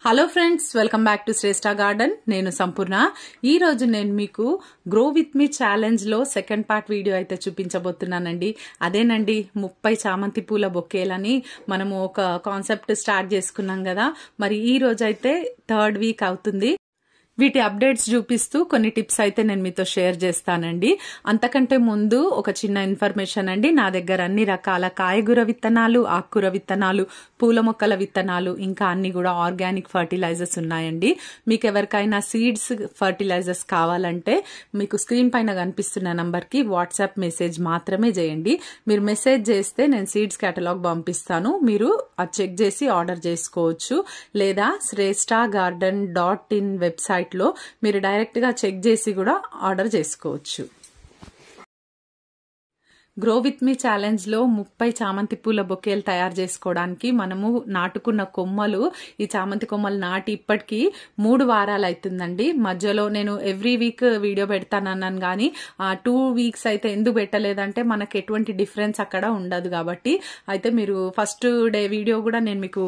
Hello friends, welcome back to Shreshtha garden. నేను సంపూర్ణ. ఈ రోజు నేను మీకు గ్రో విత్ మీ ఛాలెంజ్ లో సెకండ్ పార్ట్ వీడియో అయితే చూపించబోతున్నానండి. అదేనండి 30 చామంతి పూల బొకేలని మనము ఒక కాన్సెప్ట్ స్టార్ట్ చేసుకున్నాం కదా. మరి ఈ రోజు అయితే 3rd వీక్ అవుతుంది. వీటి అప్డేట్స్ చూపిస్తూ కొన్ని టిప్స్ అయితే నేను మీతో షేర్ చేస్తానండి. అంతకంటే ముందు ఒక చిన్న ఇన్ఫర్మేషన్ అండి. నా దగ్గర అన్ని రకాల కాయగూర విత్తనాలు, ఆకుకూర విత్తనాలు, పూల మొక్కల విత్తనాలు, ఇంకా అన్ని కూడా ఆర్గానిక్ ఫర్టిలైజర్స్ ఉన్నాయండి. మీకు ఎవరికైనా సీడ్స్ ఫర్టిలైజర్స్ కావాలంటే మీకు స్క్రీన్ పైన కనిపిస్తున్న నంబర్ కి వాట్సాప్ మెసేజ్ మాత్రమే చేయండి. మీరు మెసేజ్ చేస్తే నేను సీడ్స్ కేటలాగ్ పంపిస్తాను. మీరు అది చెక్ చేసి ఆర్డర్ చేసుకోవచ్చు. లేదా shresthagarden.in వెబ్సైట్ లో మీరు డైరెక్ట్ గా చెక్ చేసి కూడా ఆర్డర్ చేసుకోవచ్చు. గ్రో విత్ మీ ఛాలెంజ్ లో 30 చామంతి పూల బొకేలు తయారు చేసుకోవడానికి మనము నాటుకున్న కొమ్మలు, ఈ చామంతి కొమ్మలు నాటి ఇప్పటికి 3 వారాలు అవుతుందండి. మధ్యలో నేను ఎవ్రీ వీక్ వీడియో పెడతానన్నాను కానీ 2 వీక్స్ అయితే ఎందుకు పెట్టలేదంటే మనకు ఎటువంటి డిఫరెన్స్ అక్కడ ఉండదు కాబట్టి. అయితే మీరు ఫస్ట్ డే వీడియో కూడా నేను మీకు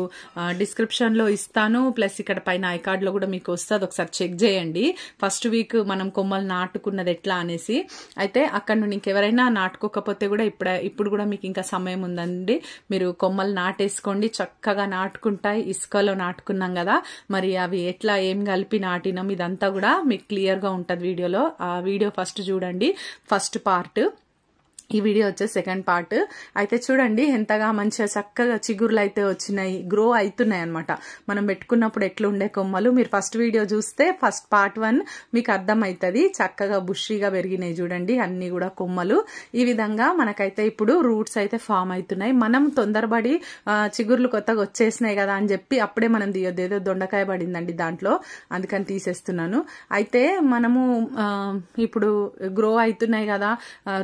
డిస్క్రిప్షన్ లో ఇస్తాను, ప్లస్ ఇక్కడ పైన ఐకార్డ్ లో కూడా మీకు వస్తుంది, ఒకసారి చెక్ చేయండి. ఫస్ట్ వీక్ మనం కొమ్మలు నాటుకున్నది ఎట్లా అనేసి. అయితే అక్కడ నుండి ఇంకెవరైనా నాటుకోకపోతే కూడా ఇప్పుడు కూడా మీకు ఇంకా సమయం ఉందండి. మీరు కొమ్మలు నాటేసుకోండి, చక్కగా నాటుకుంటాయి. ఇసుకలో నాటుకున్నాం కదా, మరి అవి ఎట్లా ఏం కలిపి నాటినాం ఇదంతా కూడా మీకు క్లియర్ గా ఉంటది వీడియోలో. ఆ వీడియో ఫస్ట్ చూడండి, ఫస్ట్ పార్ట్. ఈ వీడియో వచ్చే సెకండ్ పార్ట్. అయితే చూడండి ఎంతగా మంచిగా చక్కగా చిగుర్లు అయితే వచ్చినాయి, గ్రో అవుతున్నాయి అనమాట. మనం పెట్టుకున్నప్పుడు ఎట్లుండే కొమ్మలు మీరు ఫస్ట్ వీడియో చూస్తే ఫస్ట్ పార్ట్ 1 మీకు అర్థమవుతుంది. చక్కగా బుషీగా పెరిగినాయి చూడండి అన్ని కూడా కొమ్మలు. ఈ విధంగా మనకైతే ఇప్పుడు రూట్స్ అయితే ఫామ్ అవుతున్నాయి. మనం తొందరపడి చిగుర్లు కొత్తగా వచ్చేసినాయి కదా అని చెప్పి అప్పుడే మనం తీయొద్దు. ఏదో దొండకాయ పడిందండి దాంట్లో, అందుకని తీసేస్తున్నాను. అయితే మనము ఇప్పుడు గ్రో అవుతున్నాయి కదా,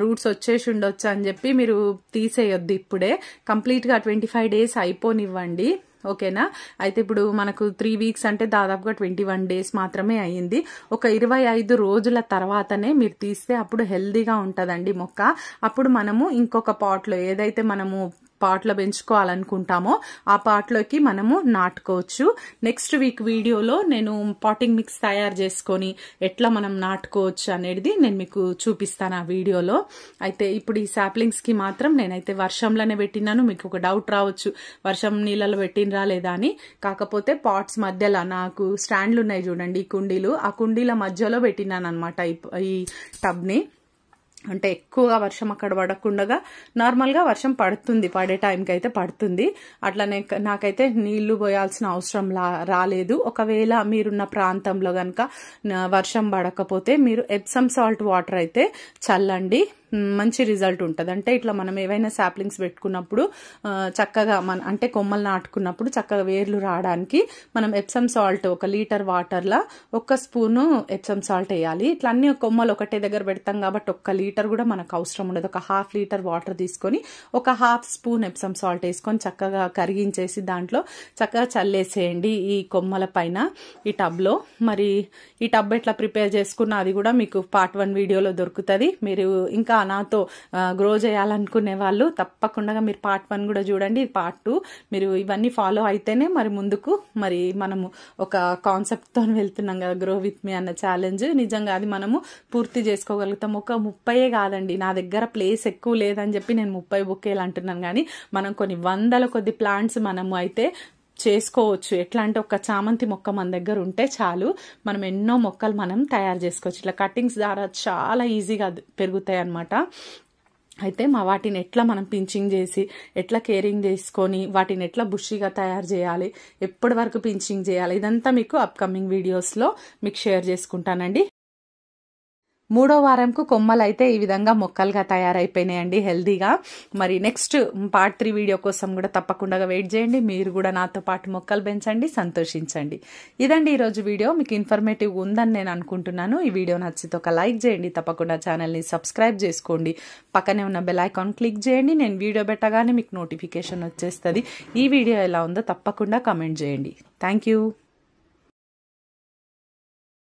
రూట్స్ వచ్చేసి ఉండొచ్చు అని చెప్పి మీరు తీసేయొద్దు. ఇప్పుడే కంప్లీట్ గా 25 డేస్ అయిపోనివ్వండి, ఓకేనా. అయితే ఇప్పుడు మనకు 3 వీక్స్ అంటే దాదాపుగా 21 డేస్ మాత్రమే అయ్యింది. ఒక 25 రోజుల తర్వాతనే మీరు తీస్తే అప్పుడు హెల్దీగా ఉంటదండి మొక్క. అప్పుడు మనము ఇంకొక పాట్ లో ఏదైతే మనము పాట్లో పెంచుకోవాలనుకుంటామో ఆ పాట్లోకి మనము నాటుకోవచ్చు. నెక్స్ట్ వీక్ వీడియోలో నేను పాటింగ్ మిక్స్ తయారు చేసుకొని ఎట్లా మనం నాటుకోవచ్చు అనేది నేను మీకు చూపిస్తాను ఆ వీడియోలో. అయితే ఇప్పుడు ఈ సాప్లింగ్స్ కి మాత్రం నేనైతే వర్షంలోనే పెట్టినాను. మీకు ఒక డౌట్ రావచ్చు, వర్షం నీళ్ళలో పెట్టినరా లేదా అని. కాకపోతే పాట్స్ మధ్యలో నాకు స్టాండ్లు ఉన్నాయి చూడండి, ఈ కుండీలు, ఆ కుండీల మధ్యలో పెట్టినాను అనమాట ఈ టబ్ ని. అంటే ఎక్కువగా వర్షం అక్కడ పడకుండా నార్మల్ గా వర్షం పడుతుంది, పడే టైంకి అయితే పడుతుంది. అట్లనే నాకైతే నీళ్లు పోయాల్సిన అవసరం రాలేదు. ఒకవేళ మీరున్న ప్రాంతంలో గనక వర్షం పడకపోతే మీరు ఎప్సమ్ సాల్ట్ వాటర్ అయితే చల్లండి, మంచి రిజల్ట్ ఉంటుంది. అంటే ఇట్లా మనం ఏవైనా సాప్లింగ్స్ పెట్టుకున్నప్పుడు చక్కగా అంటే కొమ్మలు నాటుకున్నప్పుడు చక్కగా వేర్లు రావడానికి మనం ఎప్సమ్ సాల్ట్ 1 లీటర్ వాటర్లా 1 స్పూను ఎప్సమ్ సాల్ట్ వేయాలి. ఇట్లా అన్ని కొమ్మలు ఒకటే దగ్గర పెడతాం కాబట్టి 1 లీటర్ కూడా మనకు అవసరం ఉండదు. ఒక 1/2 లీటర్ వాటర్ తీసుకొని 1/2 స్పూన్ ఎప్సమ్ సాల్ట్ వేసుకొని చక్కగా కరిగించేసి దాంట్లో చక్కగా చల్లేసేయండి ఈ కొమ్మల పైన ఈ టబ్ లో. మరి ఈ టబ్ ఎట్లా ప్రిపేర్ చేసుకున్నా అది కూడా మీకు పార్ట్ 1 వీడియోలో దొరుకుతుంది. మీరు ఇంకా నాతో గ్రో చేయాలనుకునే వాళ్ళు తప్పకుండా మీరు పార్ట్ 1 కూడా చూడండి. పార్ట్ 2 మీరు ఇవన్నీ ఫాలో అయితేనే మరి ముందుకు మరి మనము ఒక కాన్సెప్ట్ తో వెళ్తున్నాం కదా, గ్రో విత్ మీ అన్న ఛాలెంజ్. నిజంగా అది మనము పూర్తి చేసుకోగలుగుతాం. ఒక 30 కాదండి, నా దగ్గర ప్లేస్ ఎక్కువ లేదని చెప్పి నేను 30 బొకేలు అంటున్నాను, కానీ మనం కొన్ని వందల కొద్ది ప్లాంట్స్ మనము అయితే చేసుకోవచ్చు. ఎట్లా అంటే ఒక చామంతి మొక్క మన దగ్గర ఉంటే చాలు, మనం ఎన్నో మొక్కలు మనం తయారు చేసుకోవచ్చు. ఇట్లా కటింగ్స్ ద్వారా చాలా ఈజీగా పెరుగుతాయి అన్నమాట. అయితే వాటిని ఎట్లా మనం పించింగ్ చేసి ఎట్లా కేరింగ్ చేసుకొని వాటిని ఎట్లా బుషీగా తయారు చేయాలి, ఎప్పటి వరకు పించింగ్ చేయాలి, ఇదంతా మీకు అప్కమింగ్ వీడియోస్ లో మీకు షేర్ చేసుకుంటానండి. 3వ వారంకు కొమ్మలు అయితే ఈ విధంగా మొక్కలుగా తయారైపోయినాయండి హెల్దీగా. మరి నెక్స్ట్ పార్ట్ 3 వీడియో కోసం కూడా తప్పకుండా వెయిట్ చేయండి. మీరు కూడా నాతో పాటు మొక్కలు పెంచండి, సంతోషించండి. ఇదండి ఈరోజు వీడియో. మీకు ఇన్ఫర్మేటివ్ ఉందని నేను అనుకుంటున్నాను. ఈ వీడియో నచ్చితే ఒక లైక్ చేయండి, తప్పకుండా ఛానల్ని సబ్స్క్రైబ్ చేసుకోండి, పక్కనే ఉన్న బెల్ ఐకాన్ క్లిక్ చేయండి. నేను వీడియో పెట్టగానే మీకు నోటిఫికేషన్ వచ్చేస్తుంది. ఈ వీడియో ఎలా ఉందో తప్పకుండా కామెంట్ చేయండి. Thank you.